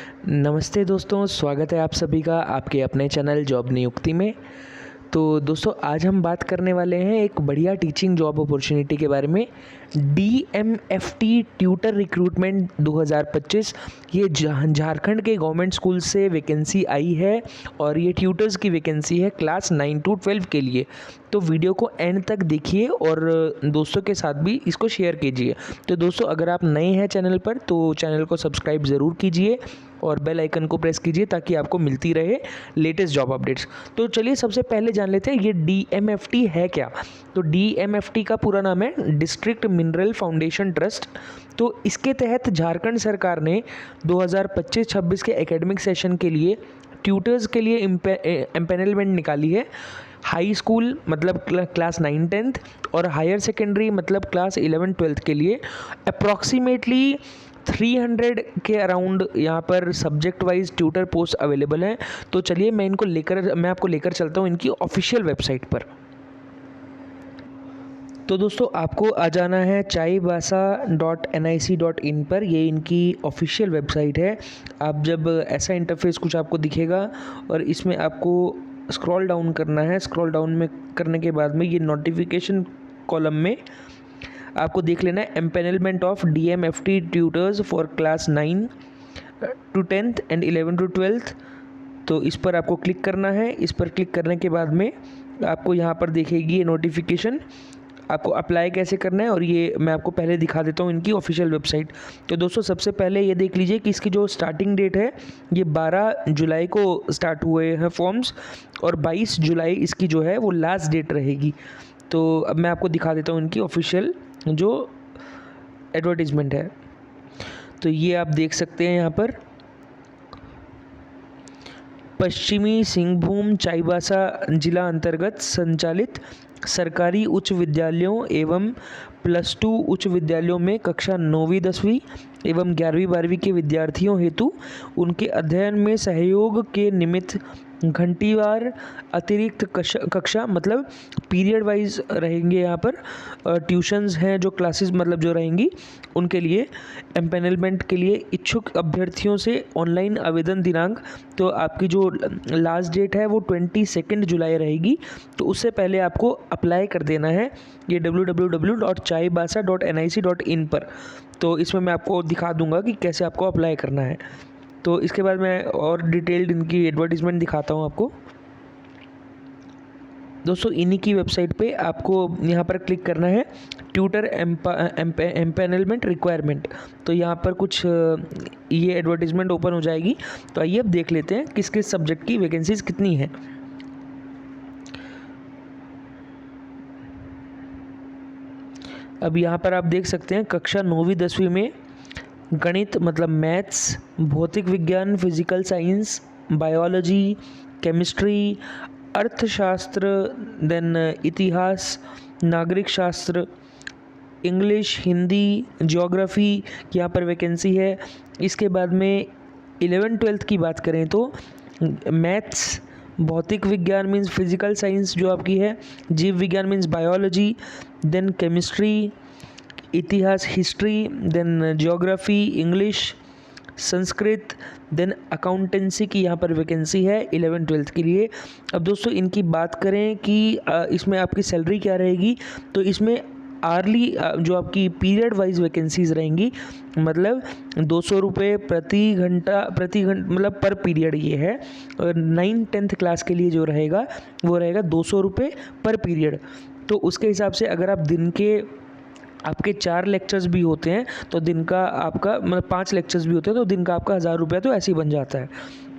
नमस्ते दोस्तों, स्वागत है आप सभी का आपके अपने चैनल जॉब नियुक्ति में। तो दोस्तों आज हम बात करने वाले हैं एक बढ़िया टीचिंग जॉब अपॉर्चुनिटी के बारे में। DMFT ट्यूटर रिक्रूटमेंट 2025 ये झारखंड के गवर्नमेंट स्कूल से वैकेंसी आई है और ये ट्यूटर्स की वैकेंसी है क्लास 9 to 12 के लिए। तो वीडियो को एंड तक देखिए और दोस्तों के साथ भी इसको शेयर कीजिए। तो दोस्तों अगर आप नए हैं चैनल पर तो चैनल को सब्सक्राइब ज़रूर कीजिए और बेल आइकन को प्रेस कीजिए ताकि आपको मिलती रहे लेटेस्ट जॉब अपडेट्स। तो चलिए सबसे पहले जान लेते हैं ये DMFT है क्या। तो DMFT का पूरा नाम है डिस्ट्रिक्ट मिनरल फाउंडेशन ट्रस्ट। तो इसके तहत झारखंड सरकार ने 2025-26 के एकेडमिक सेशन के लिए ट्यूटर्स के लिए एम्पेनलमेंट निकाली है। हाई स्कूल मतलब क्लास 9-10 और हायर सेकेंडरी मतलब क्लास 11-12 के लिए अप्रॉक्सीमेटली 300 के अराउंड यहाँ पर subject wise tutor post available हैं। तो चलिए मैं आपको लेकर चलता हूँ इनकी ऑफिशियल वेबसाइट पर। तो दोस्तों आपको आ जाना है chaibasa.nic.in पर। ये इनकी ऑफिशियल वेबसाइट है। आप जब ऐसा इंटरफेस कुछ आपको दिखेगा और इसमें आपको स्क्रॉल डाउन करना है। स्क्रॉल डाउन में करने के बाद में ये नोटिफिकेशन कॉलम में आपको देख लेना है empanelment of DMFT tutors for class 9 to 10th and 11 to 12th। तो इस पर आपको क्लिक करना है। इस पर क्लिक करने के बाद में आपको यहाँ पर दिखेगी ये नोटिफिकेशन। आपको अप्लाई कैसे करना है और ये मैं आपको पहले दिखा देता हूँ इनकी ऑफिशियल वेबसाइट। तो दोस्तों सबसे पहले ये देख लीजिए कि इसकी जो स्टार्टिंग डेट है ये 12 जुलाई को स्टार्ट हुए हैं फॉर्म्स और 22 जुलाई इसकी जो है वो लास्ट डेट रहेगी। तो अब मैं आपको दिखा देता हूँ इनकी ऑफिशियल जो एडवर्टीजमेंट है। तो ये आप देख सकते हैं यहाँ पर पश्चिमी सिंहभूम चाईबासा जिला अंतर्गत संचालित सरकारी उच्च विद्यालयों एवं +2 उच्च विद्यालयों में कक्षा 9वीं 10वीं एवं 11वीं 12वीं के विद्यार्थियों हेतु उनके अध्ययन में सहयोग के निमित्त घंटीवार अतिरिक्त कक्षा मतलब पीरियड वाइज रहेंगे। यहाँ पर ट्यूशन्स हैं जो क्लासेस मतलब जो रहेंगी उनके लिए एम्पेनलमेंट के लिए इच्छुक अभ्यर्थियों से ऑनलाइन आवेदन दिनांक। तो आपकी जो लास्ट डेट है वो 22 जुलाई रहेगी। तो उससे पहले आपको अप्लाई कर देना है ये www.chaibasa.nic.in पर। तो इसमें मैं आपको दिखा दूंगा कि कैसे आपको अप्लाई करना है। तो इसके बाद मैं और डिटेल्ड इनकी एडवर्टीजमेंट दिखाता हूँ आपको। दोस्तों इन्हीं की वेबसाइट पे आपको यहाँ पर क्लिक करना है ट्यूटर एम्पेनलमेंट रिक्वायरमेंट। तो यहाँ पर कुछ ये एडवर्टीजमेंट ओपन हो जाएगी। तो आइए अब देख लेते हैं किस किस सब्जेक्ट की वैकेंसीज कितनी हैं। अब यहाँ पर आप देख सकते हैं कक्षा 9वीं 10वीं में गणित मतलब मैथ्स, भौतिक विज्ञान फिजिकल साइंस, बायोलॉजी, केमिस्ट्री, अर्थशास्त्र, देन इतिहास, नागरिक शास्त्र, इंग्लिश, हिंदी, ज्योग्राफी यहाँ पर वैकेंसी है। इसके बाद में 11-12 की बात करें तो मैथ्स, भौतिक विज्ञान मीन्स फिजिकल साइंस जो आपकी है, जीव विज्ञान मीन्स बायोलॉजी, देन केमिस्ट्री, इतिहास history, then geography, English, Sanskrit, then accountancy की यहाँ पर वैकेंसी है 11-12 के लिए। अब दोस्तों इनकी बात करें कि इसमें आपकी सैलरी क्या रहेगी। तो इसमें आर्ली जो आपकी पीरियड वाइज वैकेंसीज रहेंगी मतलब 200 रुपये प्रति घंटा मतलब पर पीरियड ये है। और 9-10th क्लास के लिए जो रहेगा वो रहेगा 200 रुपये पर पीरियड। तो उसके हिसाब से अगर आप दिन के आपके 4 लेक्चर्स भी होते हैं तो दिन का आपका मतलब 5 लेक्चर्स भी होते हैं तो दिन का आपका 1000 रुपया तो ऐसे ही बन जाता है।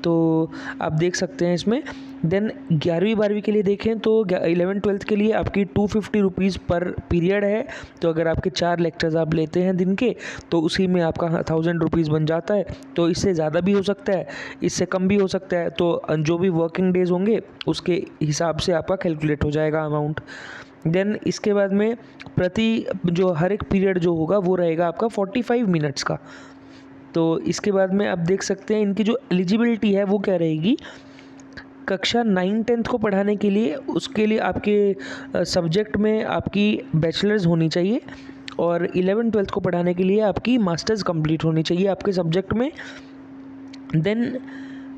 तो आप देख सकते हैं इसमें। देन 11वीं 12वीं के लिए देखें तो 11-12 के लिए आपकी 250 रुपीज़ पर पीरियड है। तो अगर आपके 4 लेक्चर्स आप लेते हैं दिन के तो उसी में आपका 1000 रुपीज़ बन जाता है। तो इससे ज़्यादा भी हो सकता है, इससे कम भी हो सकता है। तो जो भी वर्किंग डेज होंगे उसके हिसाब से आपका कैलकुलेट हो जाएगा अमाउंट। देन इसके बाद में प्रति जो हर एक पीरियड जो होगा वो रहेगा आपका 45 मिनट्स का। तो इसके बाद में आप देख सकते हैं इनकी जो एलिजिबिलिटी है वो क्या रहेगी। कक्षा 9-10 को पढ़ाने के लिए उसके लिए आपके सब्जेक्ट में आपकी बैचलर्स होनी चाहिए और 11-12 को पढ़ाने के लिए आपकी मास्टर्स कंप्लीट होनी चाहिए आपके सब्जेक्ट में। देन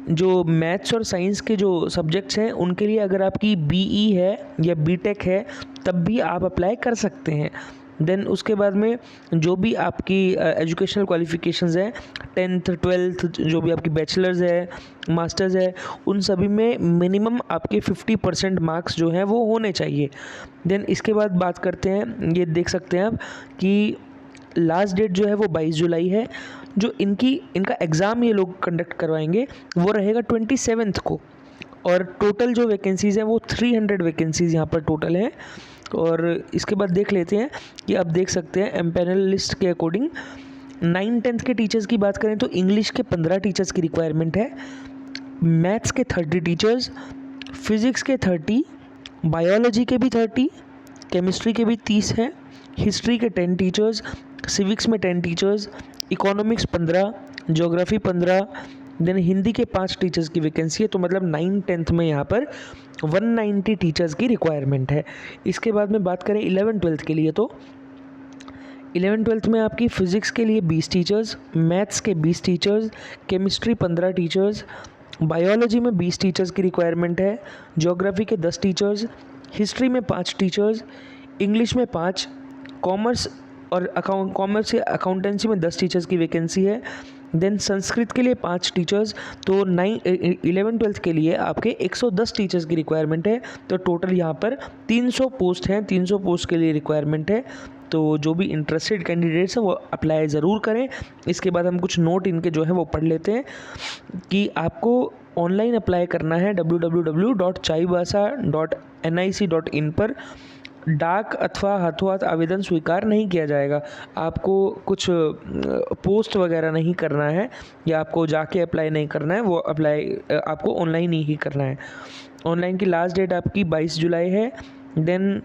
जो मैथ्स और साइंस के जो सब्जेक्ट्स हैं उनके लिए अगर आपकी बीई है या बीटेक है तब भी आप अप्लाई कर सकते हैं। देन उसके बाद में जो भी आपकी एजुकेशनल क्वालिफ़िकेशंस हैं, 10th 12th जो भी आपकी बैचलर्स है, मास्टर्स है, उन सभी में मिनिमम आपके 50% मार्क्स जो हैं वो होने चाहिए। देन इसके बाद बात करते हैं, ये देख सकते हैं आप कि लास्ट डेट जो है वो 22 जुलाई है। जो इनका एग्ज़ाम ये लोग कंडक्ट करवाएंगे वो रहेगा 27th को। और टोटल जो वैकेंसीज़ हैं वो 300 वैकेंसीज़ यहाँ पर टोटल हैं। और इसके बाद देख लेते हैं कि आप देख सकते हैं एमपैनल लिस्ट के अकॉर्डिंग 9th-10th के टीचर्स की बात करें तो इंग्लिश के 15 टीचर्स की रिक्वायरमेंट है, मैथ्स के 30 टीचर्स, फिज़िक्स के 30, बायोलॉजी के भी 30, केमिस्ट्री के भी 30 हैं, हिस्ट्री के 10 टीचर्स, सिविक्स में 10 teachers, economics 15, geography 15, then Hindi के 5 टीचर्स की वैकेंसी है। तो मतलब 9th-10th में यहाँ पर 190 टीचर्स की रिक्वायरमेंट है। इसके बाद में बात करें 11th-12th के लिए, तो 11th-12th में आपकी फ़िज़िक्स के लिए 20 टीचर्स, मैथ्स के 20 टीचर्स, केमिस्ट्री 15 टीचर्स, बायोलॉजी में 20 टीचर्स की रिक्वायरमेंट है, ज्योग्राफी के 10 टीचर्स, हिस्ट्री में 5 टीचर्स, इंग्लिश में 5, कॉमर्स और कॉमर्स या अकाउंटेंसी में 10 टीचर्स की वैकेंसी है। देन संस्कृत के लिए 5 टीचर्स। तो 11th-12th के लिए आपके 110 टीचर्स की रिक्वायरमेंट है। तो टोटल यहाँ पर 300 पोस्ट हैं, 300 पोस्ट के लिए रिक्वायरमेंट है। तो जो भी इंटरेस्टेड कैंडिडेट्स हैं वो अप्लाई ज़रूर करें। इसके बाद हम कुछ नोट इनके जो है वो पढ़ लेते हैं कि आपको ऑनलाइन अप्लाई करना है www.chaibasa.nic.in पर। डाक अथवा हाथों हाथ आवेदन स्वीकार नहीं किया जाएगा। आपको कुछ पोस्ट वगैरह नहीं करना है या आपको जाके अप्लाई नहीं करना है, वो अप्लाई आपको ऑनलाइन ही करना है। ऑनलाइन की लास्ट डेट आपकी 22 जुलाई है। देन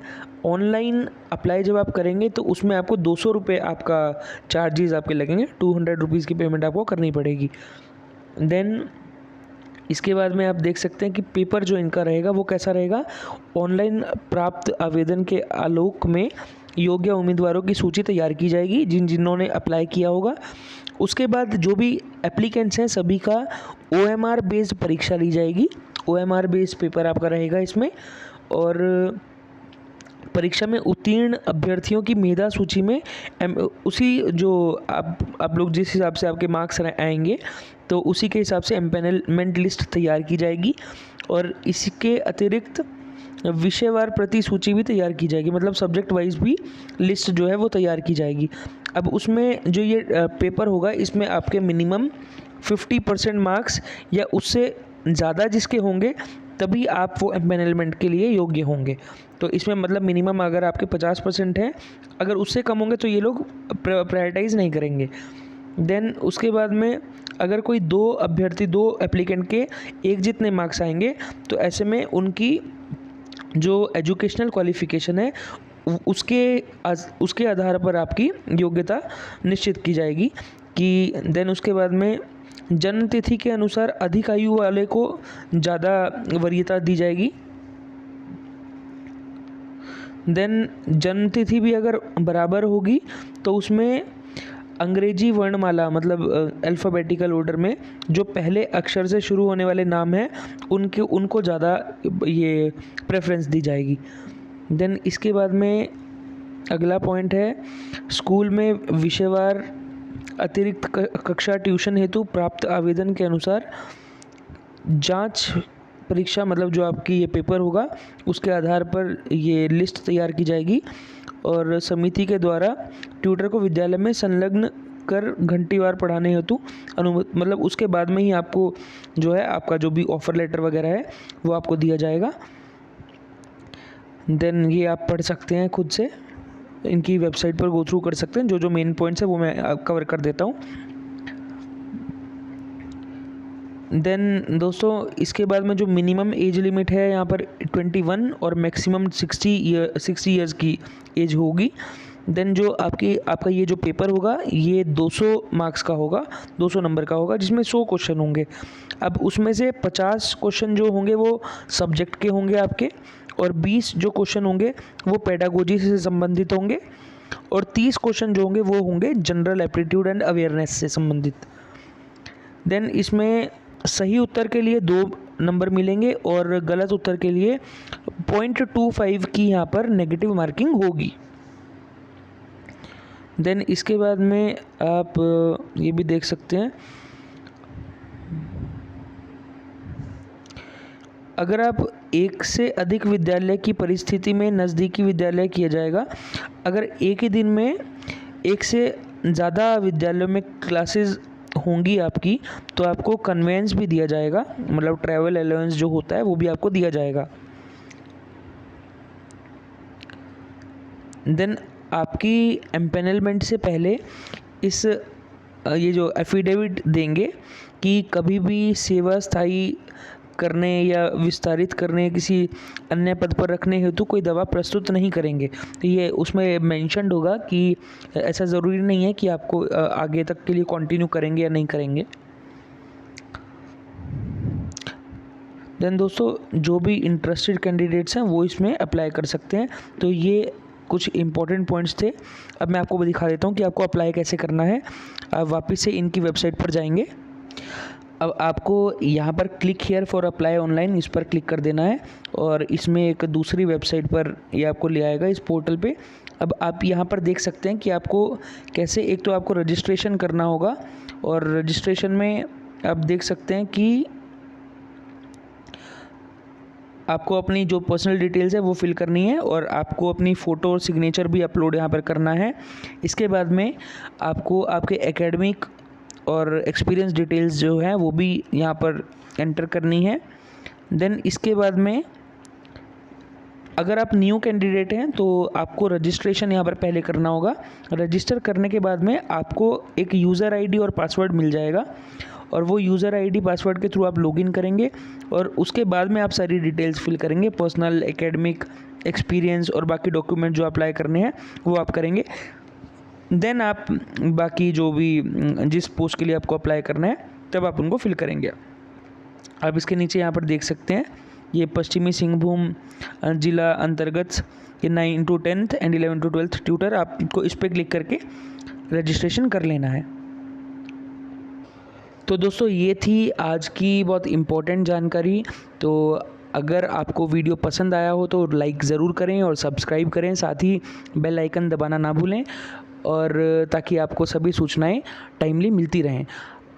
ऑनलाइन अप्लाई जब आप करेंगे तो उसमें आपको 200 रुपये आपका चार्जेस आपके लगेंगे, 200 रुपीज़ की पेमेंट आपको करनी पड़ेगी। देन इसके बाद में आप देख सकते हैं कि पेपर जो इनका रहेगा वो कैसा रहेगा। ऑनलाइन प्राप्त आवेदन के आलोक में योग्य उम्मीदवारों की सूची तैयार की जाएगी जिन्होंने अप्लाई किया होगा। उसके बाद जो भी एप्लीकेंट्स हैं सभी का OMR बेस्ड परीक्षा ली जाएगी। OMR बेस्ड पेपर आपका रहेगा इसमें। और परीक्षा में उत्तीर्ण अभ्यर्थियों की मेधा सूची में उसी जो आप लोग जिस हिसाब से आपके मार्क्स आएंगे तो उसी के हिसाब से एम्पैनलमेंट लिस्ट तैयार की जाएगी। और इसके अतिरिक्त विषयवार प्रति सूची भी तैयार की जाएगी, मतलब सब्जेक्ट वाइज भी लिस्ट जो है वो तैयार की जाएगी। अब उसमें जो ये पेपर होगा इसमें आपके मिनिमम 50% मार्क्स या उससे ज़्यादा जिसके होंगे तभी आप वो एम्पैनलमेंट के लिए योग्य होंगे। तो इसमें मतलब मिनिमम अगर आपके 50% हैं, अगर उससे कम होंगे तो ये लोग प्रायोरिटाइज़ नहीं करेंगे। देन उसके बाद में अगर कोई दो एप्लीकेंट के एक जितने मार्क्स आएंगे तो ऐसे में उनकी जो एजुकेशनल क्वालिफ़िकेशन है उसके आधार पर आपकी योग्यता निश्चित की जाएगी। कि देन उसके बाद में जन्म तिथि के अनुसार अधिक आयु वाले को ज़्यादा वरीयता दी जाएगी। देन जन्म तिथि भी अगर बराबर होगी तो उसमें अंग्रेजी वर्णमाला मतलब अल्फ़ाबेटिकल ऑर्डर में जो पहले अक्षर से शुरू होने वाले नाम हैं उनको ज़्यादा ये प्रेफरेंस दी जाएगी। देन इसके बाद में अगला पॉइंट है स्कूल में विषयवार अतिरिक्त कक्षा ट्यूशन हेतु प्राप्त आवेदन के अनुसार जांच परीक्षा मतलब जो आपकी ये पेपर होगा उसके आधार पर ये लिस्ट तैयार की जाएगी। और समिति के द्वारा ट्यूटर को विद्यालय में संलग्न कर घंटीवार पढ़ाने हेतु अनुमति मतलब उसके बाद में ही आपको जो है आपका जो भी ऑफ़र लेटर वगैरह है वो आपको दिया जाएगा। देन ये आप पढ़ सकते हैं खुद से, इनकी वेबसाइट पर गो थ्रू कर सकते हैं। जो मेन पॉइंट्स है वो मैं कवर कर देता हूँ। देन दोस्तों इसके बाद में जो मिनिमम एज लिमिट है यहाँ पर 21 और मैक्सिमम 60 ईयर्स की एज होगी। देन जो आपका ये जो पेपर होगा ये 200 मार्क्स का होगा, 200 नंबर का होगा जिसमें 100 क्वेश्चन होंगे। अब उसमें से 50 क्वेश्चन जो होंगे वो सब्जेक्ट के होंगे आपके, और 20 जो क्वेश्चन होंगे वो पेडागोजी से संबंधित होंगे, और 30 क्वेश्चन जो होंगे वो होंगे जनरल एप्टीट्यूड एंड अवेयरनेस से संबंधित। देन इसमें सही उत्तर के लिए 2 नंबर मिलेंगे और गलत उत्तर के लिए 0.25 की यहाँ पर नेगेटिव मार्किंग होगी। देन इसके बाद में आप ये भी देख सकते हैं, अगर आप एक से अधिक विद्यालय की परिस्थिति में नज़दीकी विद्यालय किया जाएगा। अगर एक ही दिन में एक से ज़्यादा विद्यालयों में क्लासेस होंगी आपकी, तो आपको कन्वेंस भी दिया जाएगा, मतलब ट्रैवल अलाउंस जो होता है वो भी आपको दिया जाएगा। देन आपकी एम्पेनलमेंट से पहले ये जो एफिडेविट देंगे कि कभी भी सेवा स्थायी करने या विस्तारित करने किसी अन्य पद पर रखने हेतु कोई दवा प्रस्तुत नहीं करेंगे। तो ये उसमें मेंशन्ड होगा कि ऐसा ज़रूरी नहीं है कि आपको आगे तक के लिए कंटिन्यू करेंगे या नहीं करेंगे। देन दोस्तों, जो भी इंटरेस्टेड कैंडिडेट्स हैं वो इसमें अप्लाई कर सकते हैं। तो ये कुछ इंपॉर्टेंट पॉइंट्स थे। अब मैं आपको दिखा देता हूँ कि आपको अप्लाई कैसे करना है। आप वापस से इनकी वेबसाइट पर जाएंगे। अब आपको यहाँ पर click here for apply online, इस पर क्लिक कर देना है और इसमें एक दूसरी वेबसाइट पर ये आपको ले आएगा, इस पोर्टल पे। अब आप यहाँ पर देख सकते हैं कि आपको कैसे, एक तो आपको रजिस्ट्रेशन करना होगा और रजिस्ट्रेशन में आप देख सकते हैं कि आपको अपनी जो पर्सनल डिटेल्स है वो फिल करनी है और आपको अपनी फ़ोटो और सिग्नेचर भी अपलोड यहाँ पर करना है। इसके बाद में आपको आपके एकेडमिक और एक्सपीरियंस डिटेल्स जो है वो भी यहाँ पर एंटर करनी है। देन इसके बाद में अगर आप न्यू कैंडिडेट हैं तो आपको रजिस्ट्रेशन यहाँ पर पहले करना होगा। रजिस्टर करने के बाद में आपको एक यूज़र आईडी और पासवर्ड मिल जाएगा और वो यूज़र आईडी पासवर्ड के थ्रू आप लॉगिन करेंगे और उसके बाद में आप सारी डिटेल्स फिल करेंगे, पर्सनल, एकेडमिक, एक्सपीरियंस और बाकी डॉक्यूमेंट जो अप्लाई करने हैं वो आप करेंगे। देन आप बाकी जो भी जिस पोस्ट के लिए आपको अप्लाई करना है तब आप उनको फिल करेंगे। आप इसके नीचे यहाँ पर देख सकते हैं, ये पश्चिमी सिंहभूम जिला अंतर्गत ये 9 to 10th and 11 to 12th tutor, आपको इस पर क्लिक करके रजिस्ट्रेशन कर लेना है। तो दोस्तों, ये थी आज की बहुत इम्पोर्टेंट जानकारी। तो अगर आपको वीडियो पसंद आया हो तो लाइक ज़रूर करें और सब्सक्राइब करें, साथ ही बेल आइकन दबाना ना भूलें और ताकि आपको सभी सूचनाएं टाइमली मिलती रहें।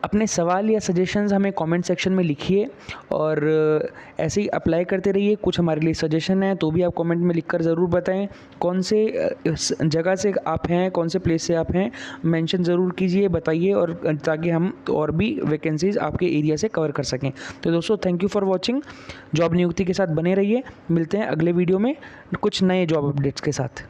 अपने सवाल या सजेशंस हमें कमेंट सेक्शन में लिखिए और ऐसे ही अप्लाई करते रहिए। कुछ हमारे लिए सजेशन है तो भी आप कमेंट में लिखकर ज़रूर बताएं। कौन से जगह से आप हैं, कौन से प्लेस से आप हैं, मेंशन ज़रूर कीजिए, बताइए, और ताकि हम और भी वैकेंसीज़ आपके एरिया से कवर कर सकें। तो दोस्तों, thank you for watching. Job नियुक्ति के साथ बने रहिए। मिलते हैं अगले वीडियो में कुछ नए जॉब अपडेट्स के साथ।